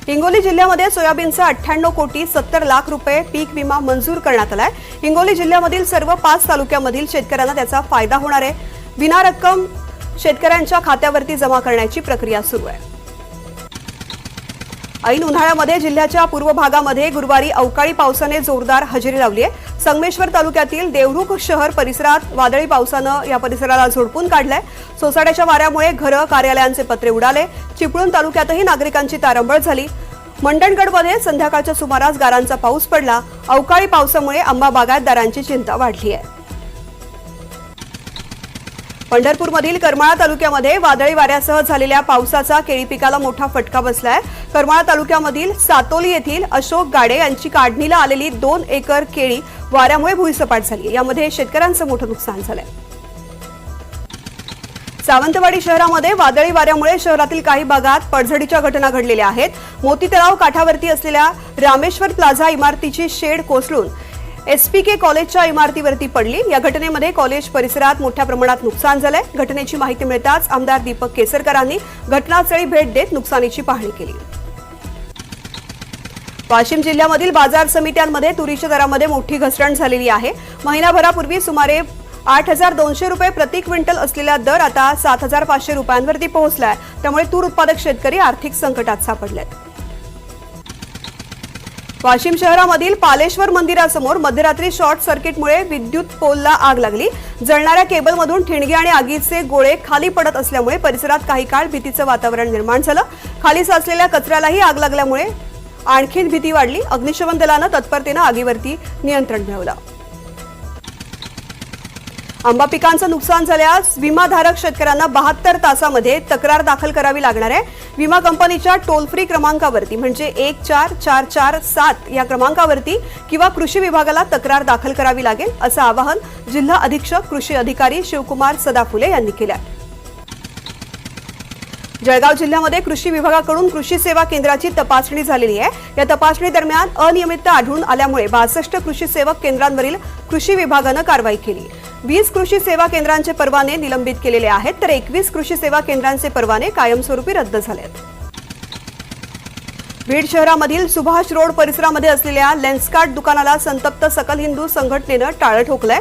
हिंगोली जिल्ह्यामध्ये सोयाबीनचा 98 कोटी 70 लाख रुपये पीक विमा मंजूर करण्यात आलाय। हिंगोली जिल्ह्यामधील सर्व 5 तालुक्यांमधील शेतकऱ्यांना त्याचा फायदा होणार आहे। विना रक्कम शेतकऱ्यांच्या खात्यावरती जमा करण्याची प्रक्रिया सुरू आहे। ऐन उन्हाळ्यामध्ये जिल्ह्याच्या पूर्व भागामध्ये गुरुवारी अवकाळी पावसाने जोरदार हजेरी लावली आहे। संगमेश्वर तालुक्यातील देवरुख शहर परिसरात वादळी पावसानं या परिसराला झोडपून काढलंय। सोसाट्याच्या वाऱ्यामुळे घरं, कार्यालयांचे पत्रे उडाले। चिपळूण तालुक्यातही नागरिकांची तारंबळ झाली। मंडणगडमध्ये संध्याकाळच्या सुमारास गारांचा पाऊस पडला। अवकाळी पावसामुळे आंबा बागायतदारांची चिंता वाढली आहे। पंढरपूरमधील करमाळा तालुक्यामध्ये वादळी वाऱ्यासह झालेल्या पावसाचा केळी पिकाला मोठा फटका बसलाय। करमाळा तालुक्यामधील सातोली येथील अशोक गाडे यांची काढणीला आलेली 2 एकर केळी वाऱ्यामुळे भुईसपाट झाली। यामध्ये शेतकऱ्यांचं मोठं नुकसान झालंय। सावंतवाडी शहरामध्ये वादळी वाऱ्यामुळे शहरातील काही भागात पडझडीच्या घटना घडलेल्या आहेत। मोती तलाव काठावरती असलेल्या रामेश्वर प्लाझा इमारतीची शेड कोसळून एसपीके कॉलेजच्या इमारतीवरती पडली। या घटनेमध्ये कॉलेज परिसरात मोठ्या प्रमाणात नुकसान झालंय। घटनेची माहिती मिळताच आमदार दीपक केसरकरांनी घटनास्थळी भेट देत नुकसानीची पाहणी केली। वाशिम जिल्ह्यामधील बाजार समित्यांमध्ये तुरीच्या दरामध्ये मोठी घसरण झालेली आहे। महिनाभरापूर्वी सुमारे 8,200 रुपये प्रति क्विंटल असलेला दर आता 7,500 रुपयांवरती पोहोचलाय। त्यामुळे तूर उत्पादक शेतकरी आर्थिक संकटात सापडलेत। वाशिम शहरामधील पालेश्वर मंदिरासमोर मध्यरात्री शॉर्ट सर्किटमुळे विद्युत पोलला आग लागली। जळणाऱ्या केबलमधून ठिणगी आणि आगीचे गोळे खाली पडत असल्यामुळे परिसरात काही काळ भीतीचं वातावरण निर्माण झालं। खाली साचलेल्या कचऱ्यालाही आग लागल्यामुळे आणखीन भीती वाढली। अग्निशमन दलानं तत्परतेनं आगीवरती नियंत्रण मिळवलं। आंबा पिकांचं नुकसान झाल्यास विमाधारक शेतकऱ्यांना 72 तासामध्ये तक्रार दाखल करावी लागणार आहे। विमा कंपनीच्या टोल फ्री क्रमांकावरती म्हणजे 14447 या क्रमांकावरती किंवा कृषी विभागाला तक्रार दाखल करावी लागेल, असं आवाहन जिल्हा अधीक्षक कृषी अधिकारी शिवकुमार सदाफुले यांनी केलं आहे। जळगाव जिल्ह्यामध्ये कृषी विभागाकडून कृषी सेवा केंद्राची तपासणी झालेली आहे। या तपासणी दरम्यान अनियमितता आढळून आल्यामुळे 62 कृषी सेवक केंद्रांवरील कृषी विभागानं कारवाई केली। 20 कृषी सेवा केंद्रांचे परवाने निलंबित केलेले आहेत, तर 21 कृषी सेवा केंद्रांचे परवाने कायमस्वरूपी रद्द झालेत। बीड शहरामधील सुभाष रोड परिसरामध्ये असलेल्या लेन्सकार्ट दुकानाला संतप्त सकल हिंदू संघटनेनं टाळं ठोकलंय।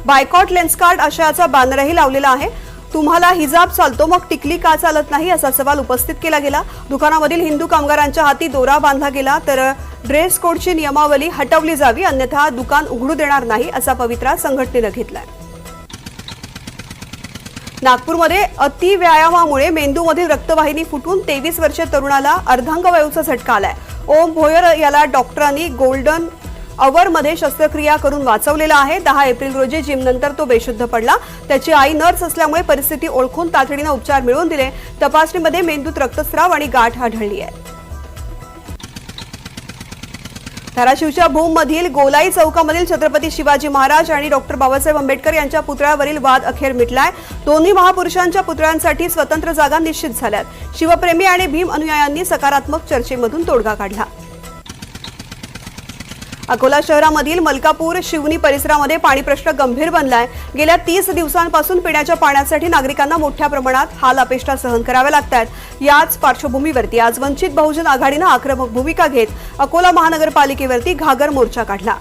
बायकॉट लेन्सकार्ट आशयाचा बॅनरही लावलेला आहे। तुम्हाला हिजाब चालतो मग टिकली का चालत नाही, असा सवाल उपस्थित केला गेला। दुकानामधील हिंदू कामगारांच्या हाती दोरा बांधला गेला, तर ड्रेस कोडची नियमावली हटवली जावी अन्यथा दुकान उघडू देणार नाही, असा पवित्रा संघटनेनं घेतलाय। नागपूरमध्ये अतिव्यायामामुळे मेंदूमधील रक्तवाहिनी फुटून 23 वर्षीय तरुणाला अर्धांगवायूचा झटका आलाय। ओम भोयर याला डॉक्टरांनी गोल्डन अवरमध्ये शस्त्रक्रिया करून वाचवलेला आहे। 10 एप्रिल रोजी जिमनंतर तो बेशुद्ध पडला। त्याची आई नर्स असल्यामुळे परिस्थिती ओळखून तातडीने उपचार मिळवून दिले। तपासणीमध्ये मेंदूत रक्तस्राव आणि गाठ आढळली आहे। धाराशिवच्या भूममधील गोलाई चौकामधील छत्रपती शिवाजी महाराज आणि डॉक्टर बाबासाहेब आंबेडकर यांच्या पुतळ्यावरील वाद अखेर मिटलाय। दोन्ही महापुरुषांच्या पुतळ्यांसाठी स्वतंत्र जागा निश्चित झाल्यात। शिवप्रेमी आणि भीम अनुयायांनी सकारात्मक चर्चेमधून तोडगा काढला। अकोला शहरामधील मलकापूर शिवनी परिसरामध्ये पाणी प्रश्न गंभीर बनलाय। गेल्या 30 दिवसांपासून पिण्याच्या पाण्यासाठी नागरिकांना मोठ्या प्रमाणात हाल अपेष्टा सहन कराव्या लागतात। याच पार्श्वभूमीवरती आज वंचित बहुजन आघाडीनं आक्रमक भूमिका घेत अकोला महानगरपालिकेवरती घागर मोर्चा काढला।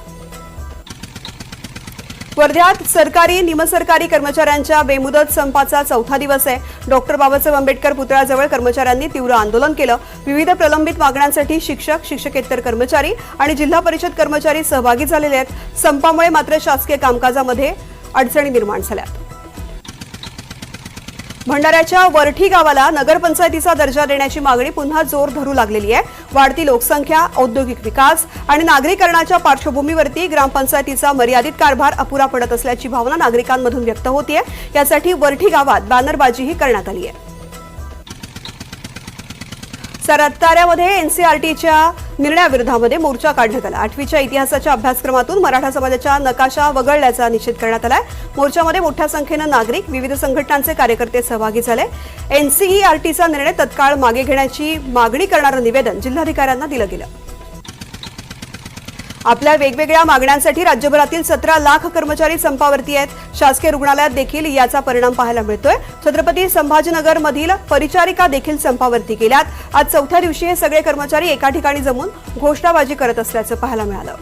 वर्ध्यात सरकारी निमसरकारी कर्मचाऱ्यांच्या बेमुदत संपाचा 4था दिवस आहे। डॉक्टर बाबासाहेब आंबेडकर पुतळ्याजवळ कर्मचाऱ्यांनी तीव्र आंदोलन केलं। विविध प्रलंबित मागण्यांसाठी शिक्षक, शिक्षकेतर कर्मचारी आणि जिल्हा परिषद कर्मचारी सहभागी झालेले आहेत। संपामुळे मात्र शासकीय कामकाजामध्ये अडचणी निर्माण झाल्या। भंडाऱ्याच्या वरठी गावाला नगरपंचायतीचा दर्जा देण्याची मागणी पुन्हा जोर धरू लागलेली आहे। वाढती लोकसंख्या, औद्योगिक विकास आणि नागरीकरणाच्या पार्श्वभूमीवरती ग्रामपंचायतीचा मर्यादित कारभार अपुरा पडत असल्याची भावना नागरिकांमधून व्यक्त होतीये। यासाठी वरठी गावात बॅनरबाजीही करण्यात आली आहे। साताऱ्यामध्ये एनसीआरटीच्या निर्णयाविरोधामध्ये मोर्चा काढण्यात आला। 8वीच्या इतिहासाच्या अभ्यासक्रमातून मराठा समाजाचा नकाशा वगळल्याचा निषेध करण्यात आलाय। मोर्चामध्ये मोठ्या संख्येनं नागरिक, विविध संघटनांचे कार्यकर्ते सहभागी झाले। एनसीईआरटीचा निर्णय तत्काळ मागे घेण्याची मागणी करणारं निवेदन जिल्हाधिकाऱ्यांना दिलं गेलं। आपल्या वेगवेगळ्या मागण्यांसाठी राज्यभरातील 17 लाख कर्मचारी संपावरती आहेत. शासकीय रुग्णालयात देखील याचा परिणाम पाहायला मिळतोय. छत्रपती संभाजीनगर मधील परिचारिका देखील संपावरती गेल्यात. आज चौथ्या दिवशी हे सगळे कर्मचारी एका ठिकाणी जमून घोषणाबाजी करत असल्याचं पाहायला मिळालं.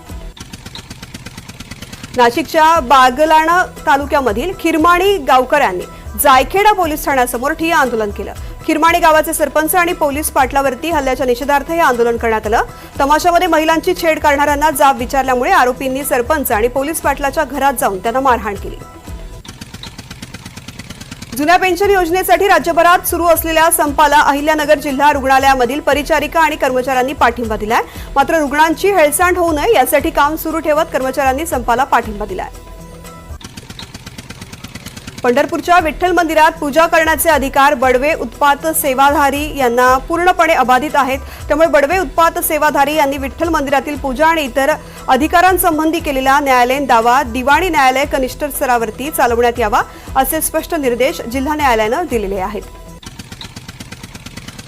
नाशिकच्या बागलाण तालुक्यामधील खिरमाणी गावकऱ्यांनी जायखेडा पोलीस ठाण्यासमोर ठिय्या आंदोलन केलं. खिरमाणी गावाचे सरपंच आणि पोलीस पाटलावरती हल्ल्याच्या निषेधार्थ हे आंदोलन करण्यात आलं. तमाशामध्ये महिलांची छेड काढणाऱ्यांना जाब विचारल्यामुळे आरोपींनी सरपंच आणि पोलीस पाटलाच्या घरात जाऊन त्यांना मारहाण केली. जुन्या पेन्शन योजनेसाठी राज्यभरात सुरू असलेल्या संपाला अहिल्यानगर जिल्हा रुग्णालयामधील परिचारिका आणि कर्मचाऱ्यांनी पाठिंबा दिलाय. मात्र रुग्णांची हेळसांड होऊ नये यासाठी काम सुरू ठेवत कर्मचाऱ्यांनी संपाला पाठिंबा दिलाय. पंढरपूरच्या विठ्ठल मंदिरात पूजा करण्याचे अधिकार बडवे उत्पात सेवाधारी यांना पूर्णपणे अबाधित आहेत. त्यामुळे बडवे उत्पात सेवाधारी यांनी विठ्ठल मंदिरातील पूजा आणि इतर अधिकारांसंबंधी केलेला न्यायालयीन दावा दिवाणी न्यायालय कनिष्ठ स्तरावरती चालवण्यात यावा असे स्पष्ट निर्देश जिल्हा न्यायालयानं दिलेले आहेत.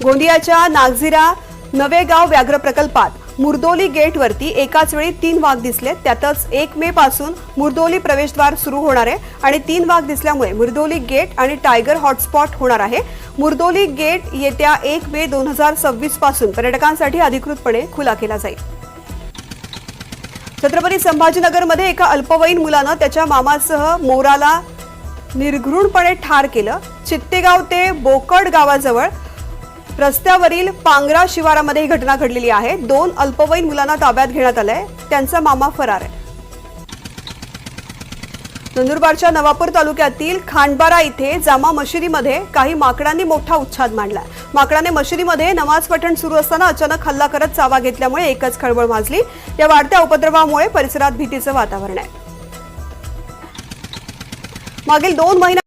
गोंदियाच्या नागझिरा नवेगाव व्याघ्र प्रकल्पात मुर्दोली गेटवरती एकाच वेळी 3 वाघ दिसले. त्यातच 1 मे पासून मुर्दोली प्रवेशद्वार सुरू होणार आहे आणि 3 वाघ दिसल्यामुळे मुर्दोली गेट आणि टायगर हॉटस्पॉट होणार आहे. मुर्दोली गेट येत्या 1 मे 2026 पासून पर्यटकांसाठी अधिकृतपणे खुला केला जाईल. छत्रपती संभाजीनगरमध्ये एका अल्पवयीन मुलानं त्याच्या मामासह मोराला निर्घृणपणे ठार केलं. चित्तेगाव ते बोकड गावाजवळ रस्त्यावरील पांगरा शिवारामध्ये ही घटना घडलेली आहे. 2 अल्पवयीन मुलांना ताब्यात घेण्यात आलंय. त्यांचा मामा फरार आहे. नंदुरबारच्या नवापूर तालुक्यातील खांडबारा इथे जामा मशिदीमध्ये काही माकडांनी मोठा उच्छाद मांडला. माकडाने मशिदीमध्ये नमाज पठण सुरू असताना अचानक हल्ला करत चावा घेतल्यामुळे एकच खळबळ माजली. या वाढत्या उपद्रवामुळे परिसरात भीतीचं वातावरण आहे. मागील 2 महिन्या